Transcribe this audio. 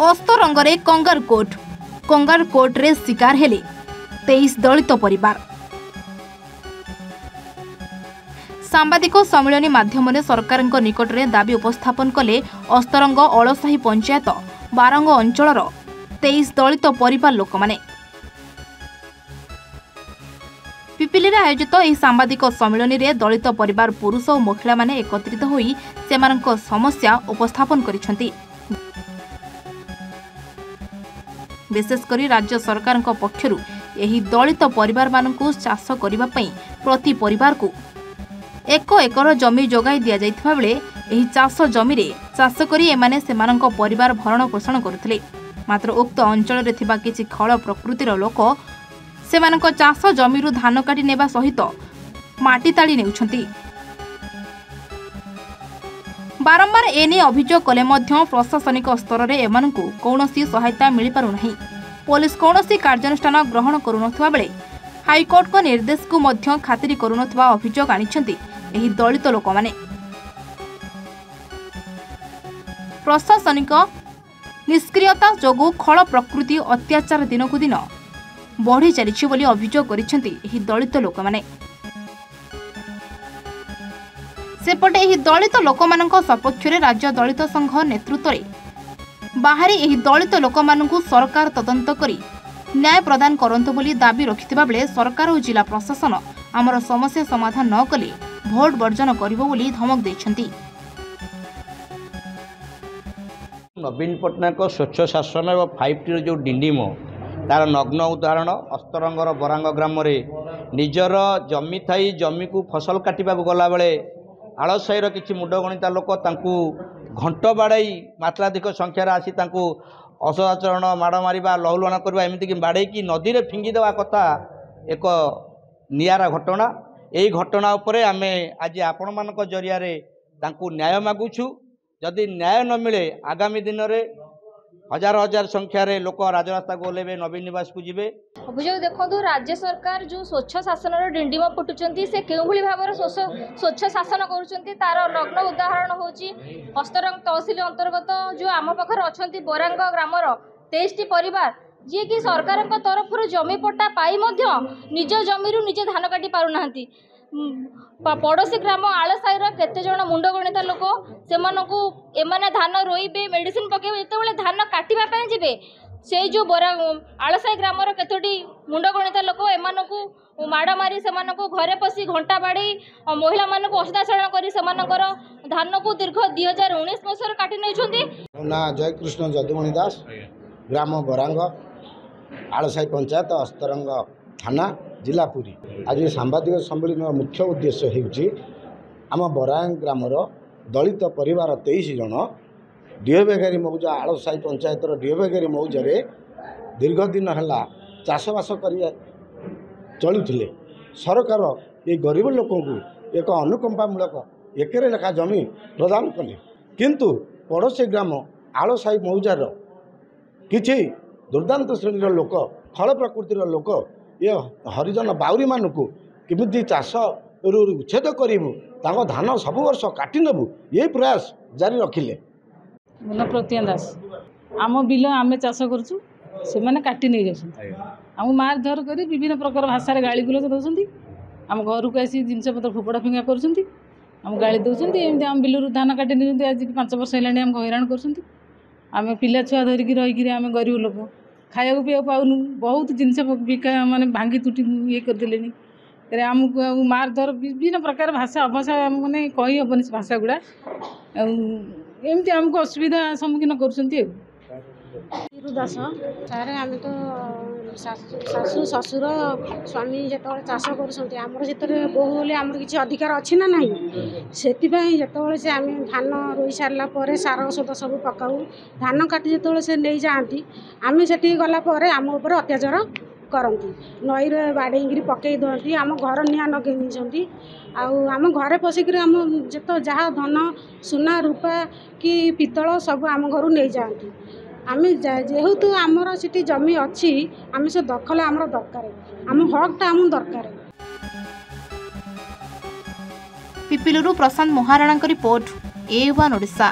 ଅସ୍ତରଙ୍ଗରେ କଙ୍ଗାର କୋର୍ଟରେ ଶିକାର ହେଲେ 23 ଦଳିତ ପରିବାର। ସାମ୍ବାଦିକ ସମ୍ମିଳନୀ ମାଧ୍ୟମରେ ସରକାରଙ୍କ ନିକଟରେ ଦାବି ଉପସ୍ଥାପନ କଲେ ଅସ୍ତରଙ୍ଗ ଅଳସାହି ପଞ୍ଚାୟତ ବାରଙ୍ଗ ଅଞ୍ଚଳର 23 ଦଳିତ ପରିବାର ଲୋକମାନେ। ପିପିଲିରେ ଆୟୋଜିତ ଏହି ସାମ୍ବାଦିକ ସମ୍ମିଳନୀରେ ଦଳିତ ପରିବାର ପୁରୁଷ ଓ ମହିଳାମାନେ ଏକତ୍ରିତ ହୋଇ ସେମାନଙ୍କ ସମସ୍ୟା ଉପସ୍ଥାପନ କରିଛନ୍ତି। ବିଶେଷକରି ରାଜ୍ୟ ସରକାରଙ୍କ ପକ୍ଷରୁ ଏହି ଦଳିତ ପରିବାରମାନଙ୍କୁ ଚାଷ କରିବା ପାଇଁ ପ୍ରତି ପରିବାରକୁ 1 ଏକର ଜମି ଯୋଗାଇ ଦିଆଯାଇଥିବା ବେଳେ ଏହି ଚାଷ ଜମିରେ ଚାଷ କରି ଏମାନେ ସେମାନଙ୍କ ପରିବାର ଭରଣ ପୋଷଣ କରୁଥିଲେ। ମାତ୍ର ଉକ୍ତ ଅଞ୍ଚଳରେ ଥିବା କିଛି ଖଳ ପ୍ରକୃତିର ଲୋକ ସେମାନଙ୍କ ଚାଷ ଜମିରୁ ଧାନ କାଟି ନେବା ସହିତ ମାଟି ତାଳି ନେଉଛନ୍ତି। ବାରମ୍ବାର ଏନେଇ ଅଭିଯୋଗ କଲେ ମଧ୍ୟ ପ୍ରଶାସନିକ ସ୍ତରରେ ଏମାନଙ୍କୁ କୌଣସି ସହାୟତା ମିଳିପାରୁନାହିଁ। ପୋଲିସ କୌଣସି କାର୍ଯ୍ୟାନୁଷ୍ଠାନ ଗ୍ରହଣ କରୁନଥିବା ବେଳେ ହାଇକୋର୍ଟଙ୍କ ନିର୍ଦ୍ଦେଶକୁ ମଧ୍ୟ ଖାତିର କରୁନଥିବା ଅଭିଯୋଗ ଆଣିଛନ୍ତି ଏହି ଦଳିତ ଲୋକମାନେ। ପ୍ରଶାସନିକ ନିଷ୍କ୍ରିୟତା ଯୋଗୁଁ ଖଳ ପ୍ରକୃତି ଅତ୍ୟାଚାର ଦିନକୁ ଦିନ ବଢ଼ି ଚାଲିଛି ବୋଲି ଅଭିଯୋଗ କରିଛନ୍ତି ଏହି ଦଳିତ ଲୋକମାନେ। ସେପଟେ ଏହି ଦଳିତ ଲୋକମାନଙ୍କ ସପକ୍ଷରେ ରାଜ୍ୟ ଦଳିତ ସଂଘ ନେତୃତ୍ୱରେ ବାହାରି ଏହି ଦଳିତ ଲୋକମାନଙ୍କୁ ସରକାର ତଦନ୍ତ କରି ନ୍ୟାୟ ପ୍ରଦାନ କରନ୍ତୁ ବୋଲି ଦାବି ରଖିଥିବା ବେଳେ ସରକାର ଓ ଜିଲ୍ଲା ପ୍ରଶାସନ ଆମର ସମସ୍ୟା ସମାଧାନ ନ କଲେ ଭୋଟ ବର୍ଜନ କରିବ ବୋଲି ଧମକ ଦେଇଛନ୍ତି। ନବୀନ ପଟ୍ଟନାୟକ ସ୍ୱଚ୍ଛ ଶାସନ ଏବଂ 5Tର ଯେଉଁ ଡିଣ୍ଡିମ ତାର ନଗ୍ନ ଉଦାହରଣ ଅସ୍ତରଙ୍ଗର ବରାଙ୍ଗ ଗ୍ରାମରେ ନିଜର ଜମି ଥାଇ ଜମିକୁ ଫସଲ କାଟିବାକୁ ଗଲାବେଳେ ଆଳସାହିର କିଛି ମୁଣ୍ଡଗଣିତା ଲୋକ ତାଙ୍କୁ ଘଣ୍ଟ ବାଡ଼ାଇ ମାତ୍ରାଧିକ ସଂଖ୍ୟାରେ ଆସି ତାଙ୍କୁ ଅସଦାଚରଣ ମାଡ଼ ମାରିବା ଲହୁଲୁହାଣ କରିବା ଏମିତିକି ବାଡ଼େଇକି ନଦୀରେ ଫିଙ୍ଗି ଦେବା କଥା ଏକ ନିଆରା ଘଟଣା। ଏହି ଘଟଣା ଉପରେ ଆମେ ଆଜି ଆପଣମାନଙ୍କ ଜରିଆରେ ତାଙ୍କୁ ନ୍ୟାୟ ମାଗୁଛୁ। ଯଦି ନ୍ୟାୟ ନ ମିଳେ ଆଗାମୀ ଦିନରେ हजार हजार संख्यार लोक राजरास्ता को ओह्लेबे नवीन निवास को जीवे। अभियोग देखो राज्य सरकार जो स्वच्छ शासन डिंडिम फुटुंट से क्यों भाव स्वच्छ शासन कर तार नग्न उदाहरण होची अस्तरंग तहसिल अंतर्गत जो आम पाखर अच्छा बरांग ग्रामर 23टी परिवार जी कि सरकार तरफ जमी पट्टा पाई निज जमी निजे धान काटी पारना पड़ोशी ग्राम आलसाईर केते जण मुंड गणित लोक से धान रोइबे मेडिसिन पकेबे जो धान काटिबा पय जिबे से जो बरा आलसाई ग्रामर केतोटी मुंड गणित लोक एमानकु माड़ मारी से घरे पशि घंटा बाड़ी महिला मानक असदाचरण करी सेमानकर धान को दीर्घ 2019 मसीह काटी नहीं ना जयकृष्ण जदुमणि दास ग्राम बरांग आलसाई पंचायत अस्तरंग थाना जिला पुरी। आज सांबादिक सम्मेलन मुख्य उद्देश्य होम बरांग ग्रामर दलित परिवार 23 जन डीएबेगारी मौजा आलसाई पंचायत डीएबेगारी मौजा दीर्घ दिन है चाषबास कर चलुले सरकार ये गरीब लोक एक अनुकंपामूलक एकर लेखा जमी प्रदान कले किंतु पड़ोशी ग्राम आलसाई मौजार किछि दुर्दांत श्रेणी लोक खल प्रकृतिर लोक ये हरिजन बाउरी मानू किमिति चाष उच्छेद करूँ धान सब वर्ष काटी नेबू ये प्रयास जारी रखिले। प्रतिया दास आम बिल आम चाष करूँ से मैंने काटी नहीं जाऊँ आम मार धर कर विभिन्न प्रकार भाषा गाड़ी गुलज दौरान आम घर को आसी जिनपतर फोपड़ा फिंगा करम गाड़ी दौरान एमती आम बिलू धान काटी नहीं आज 5 वर्ष है आम हैरान करें पिला छुआ धरिकी रहीकि आम गरीब लोक खाया पीवा पाऊनु बहुत जिनस बिका माने भांगी तुटी ये करदे आमको मार धर विभिन्न प्रकार भाषा अभाषा माने कही हेनी भाषा गुड़ा एमती आमको असुविधा सम्मुखीन कर दास सारे आम तो शाशु शशुर स्वामी जो चाष करमर से बहु बोले आम किसी अधिकार अच्छी ना ना से से आम धान रोई सारापर सार औषध सब पकाऊ धान काटी जो से नहीं जाती आम से गलापर आम उपर अत्याचार करती नई बाड़े पकई दिखती आम घर निआ लगे आम घरे पशिक आम जो जहाँ धन सुना रूपा कि पितल सब आम घर नहीं जाती आम जेहेतु आमर से जमी अच्छी आम से दखल आम दरकार आम हकटा आम दरकार। पिपिलुरु प्रशांत महाराणा रिपोर्ट A1 ओडिशा।